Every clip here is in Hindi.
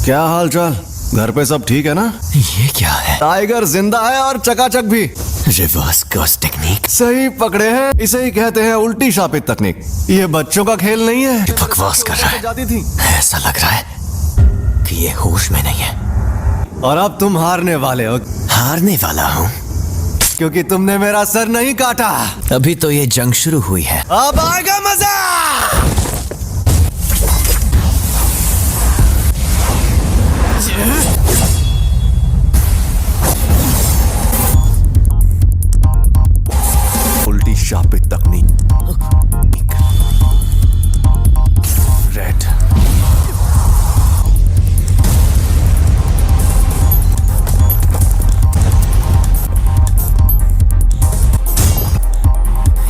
क्या हाल चाल? घर पे सब ठीक है ना? ये क्या है? टाइगर जिंदा है और चकाचक भी। Reverse curse technique. सही पकड़े हैं, इसे ही कहते हैं उल्टी शापित तकनीक। ये बच्चों का खेल नहीं है। बकवास कर रहा है। जाती थी। ऐसा लग रहा है कि ये होश में नहीं है। और अब तुम हारने वाले हो, हारने वाला हूँ क्योंकि तुमने मेरा सर नहीं काटा। अभी तो ये जंग शुरू हुई है। अब आएगा मजा। उल्टी शापित तकनीक। रेड।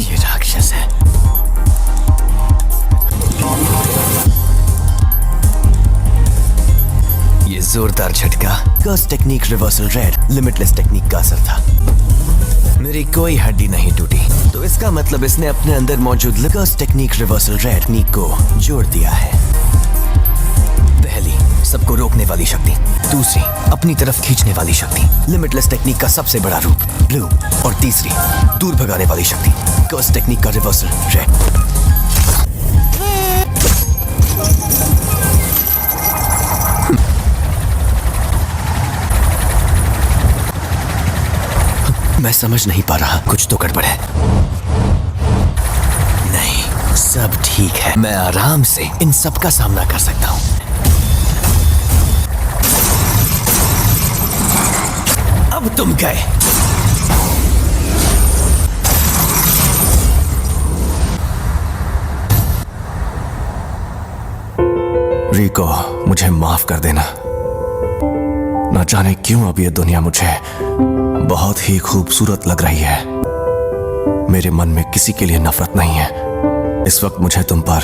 ये राक्षस है। ये जोरदार झटका curse technique reversal red limitless technique का असर था। मेरी कोई हड्डी नहीं टूटी, तो इसका मतलब इसने अपने अंदर मौजूद कर्स टेक्निक रिवर्सल रेड टेक्निक को जोड़ दिया है। पहली, सबको रोकने वाली शक्ति। दूसरी, अपनी तरफ खींचने वाली शक्ति लिमिटलेस टेक्निक का सबसे बड़ा रूप ब्लू। और तीसरी, दूर भगाने वाली शक्ति कर्स टेक्निक का रिवर्सल रेड। मैं समझ नहीं पा रहा, कुछ तो गड़बड़ है। नहीं, सब ठीक है। मैं आराम से इन सब का सामना कर सकता हूं। अब तुम गए। रिको, मुझे माफ कर देना। न जाने क्यों अब ये दुनिया मुझे बहुत ही खूबसूरत लग रही है। मेरे मन में किसी के लिए नफरत नहीं है। इस वक्त मुझे तुम पर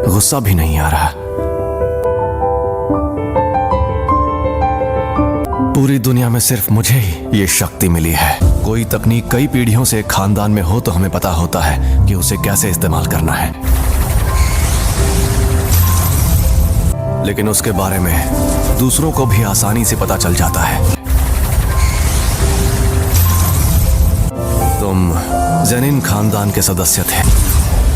गुस्सा भी नहीं आ रहा। पूरी दुनिया में सिर्फ मुझे ही ये शक्ति मिली है। कोई तकनीक कई पीढ़ियों से एक खानदान में हो तो हमें पता होता है कि उसे कैसे इस्तेमाल करना है, लेकिन उसके बारे में दूसरों को भी आसानी से पता चल जाता है। तुम जेनिन खानदान के सदस्य थे,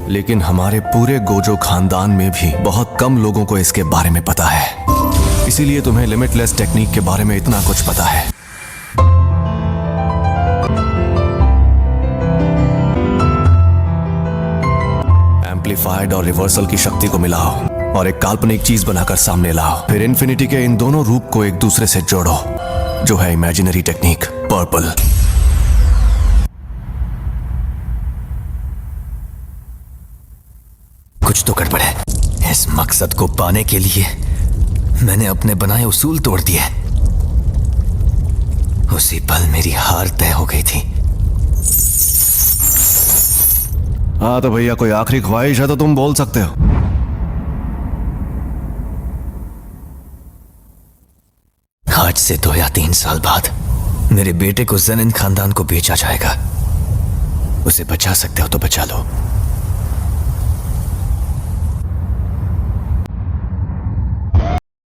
लेकिन हमारे पूरे गोजो खानदान में भी बहुत कम लोगों को इसके बारे में पता है। इसीलिए तुम्हें लिमिटलेस टेक्निक के बारे में इतना कुछ पता है। एम्पलीफाइड और रिवर्सल की शक्ति को मिलाओ और एक काल्पनिक चीज बनाकर सामने लाओ। फिर इन्फिनिटी के इन दोनों रूप को एक दूसरे से जोड़ो, जो है इमेजिनरी टेक्निक पर्पल। कुछ तो गड़बड़ है। इस मकसद को पाने के लिए मैंने अपने बनाए उसूल तोड़ दिए। उसी पल मेरी हार तय हो गई थी। हाँ तो भैया, कोई आखिरी ख्वाहिश है तो तुम बोल सकते हो। आज से 2 या 3 साल बाद मेरे बेटे को जेनिन खानदान को बेचा जाएगा। उसे बचा सकते हो तो बचा लो।